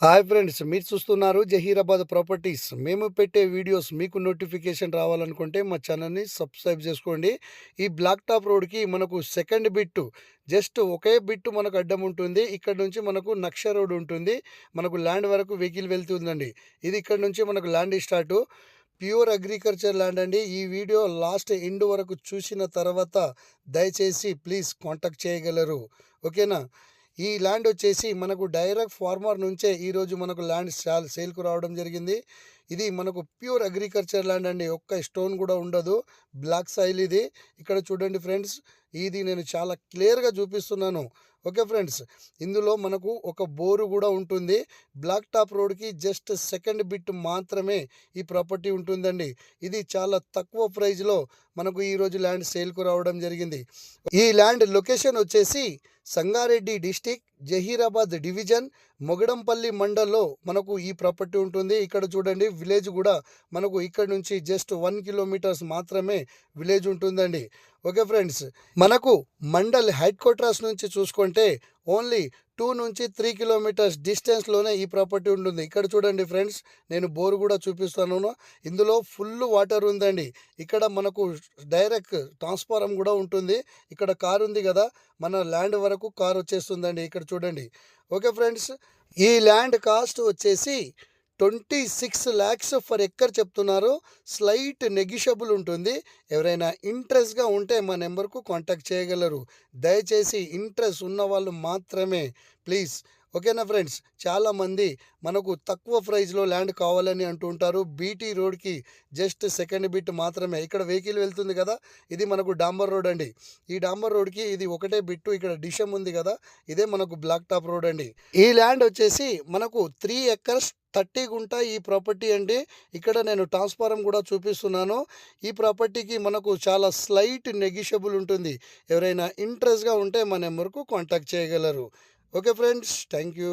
Hi friends, మీరు చూస్తున్నారు Zaheerabad properties. మేము పెట్టే వీడియోస్ మీకు నోటిఫికేషన్ రావాలనుకుంటే మా ఛానల్ని సబ్స్క్రైబ్ చేసుకోండి. ఈ బ్లాక్ టాప్ రోడ్కి మనకు సెకండ్ బిట్టు, జస్ట్ ఒకే బిట్టు మనకు అడ్డం ఉంటుంది. ఇక్కడ నుంచి మనకు నక్ష రోడ్ ఉంటుంది. మనకు ల్యాండ్ వరకు వెహికల్ వెళ్తుందండి. ఇది ఇక్కడ నుంచి మనకు land start. Pure agriculture land అండి. ఈ వీడియో లాస్ట్ ఎండ్ వరకు చూసిన తర్వాత దయచేసి ప్లీజ్ కాంటాక్ట్ చేయగలరు. ఓకేనా? ఈ ల్యాండ్ వచ్చేసి మనకు డైరెక్ట్ ఫార్మర్ నుంచే ఈరోజు మనకు ల్యాండ్ సేల్కు రావడం జరిగింది. ఇది మనకు ప్యూర్ అగ్రికల్చర్ ల్యాండ్ అండి. ఒక్క స్టోన్ కూడా ఉండదు. బ్లాక్ సాయిల్ ఇది. ఇక్కడ చూడండి ఫ్రెండ్స్, ఇది నేను చాలా క్లియర్గా చూపిస్తున్నాను. ఓకే ఫ్రెండ్స్, ఇందులో మనకు ఒక బోరు కూడా ఉంటుంది. బ్లాక్ టాప్ రోడ్కి జస్ట్ సెకండ్ బిట్ మాత్రమే ఈ ప్రాపర్టీ ఉంటుందండి. ఇది చాలా తక్కువ ప్రైజ్లో మనకు ఈరోజు ల్యాండ్ సేల్కు రావడం జరిగింది. ఈ ల్యాండ్ లొకేషన్ వచ్చేసి సంగారెడ్డి డిస్టిక్, జహీరాబాద్ డివిజన్, మొగడంపల్లి మండల్లో మనకు ఈ ప్రాపర్టీ ఉంటుంది. ఇక్కడ చూడండి, విలేజ్ కూడా మనకు ఇక్కడ నుంచి జస్ట్ 1 కిలోమీటర్స్ మాత్రమే విలేజ్ ఉంటుందండి. ఓకే ఫ్రెండ్స్, మనకు మండల్ హెడ్ క్వార్టర్స్ నుంచి చూసుకుంటే ఓన్లీ 2 నుంచి 3 కిలోమీటర్స్ డిస్టెన్స్లోనే ఈ ప్రాపర్టీ ఉంటుంది. ఇక్కడ చూడండి ఫ్రెండ్స్, నేను బోర్ కూడా చూపిస్తాను. ఇందులో ఫుల్ వాటర్ ఉందండి. ఇక్కడ మనకు డైరెక్ట్ ట్రాన్స్ఫారం కూడా ఉంటుంది. ఇక్కడ కార్ ఉంది కదా, మన ల్యాండ్ వరకు కార్ వచ్చేస్తుందండి. ఇక్కడ చూడండి. ఓకే ఫ్రెండ్స్, ఈ ల్యాండ్ కాస్ట్ వచ్చేసి 26 lakhs ఫర్ ఎక్కర్ చెప్తున్నారు. స్లైట్ నెగిషియబుల్ ఉంటుంది. ఎవరైనా ఇంట్రెస్ట్గా ఉంటే మా నెంబర్కు కాంటాక్ట్ చేయగలరు. దయచేసి ఇంట్రెస్ట్ ఉన్న వాళ్ళు మాత్రమే ప్లీజ్. ఓకేనా ఫ్రెండ్స్, చాలామంది మనకు తక్కువ ప్రైస్లో ల్యాండ్ కావాలని అంటుంటారు. బీటీ రోడ్కి జస్ట్ సెకండ్ బిట్ మాత్రమే. ఇక్కడ వెహికల్ వెళ్తుంది కదా, ఇది మనకు డాంబర్ రోడ్ అండి. ఈ డాంబర్ రోడ్కి ఇది ఒకటే బిట్టు. ఇక్కడ డిషమ్ ఉంది కదా, ఇదే మనకు బ్లాక్ టాప్ రోడ్ అండి. ఈ ల్యాండ్ వచ్చేసి మనకు 3 acres 30 గుంట ఈ ప్రాపర్టీ అండి. ఇక్కడ నేను ట్రాన్స్ఫారం కూడా చూపిస్తున్నాను. ఈ ప్రాపర్టీకి మనకు చాలా స్లైట్ నెగిషియబుల్ ఉంటుంది. ఎవరైనా ఇంట్రెస్ట్గా ఉంటే మా నెంబర్కు కాంటాక్ట్ చేయగలరు. Okay friends, thank you.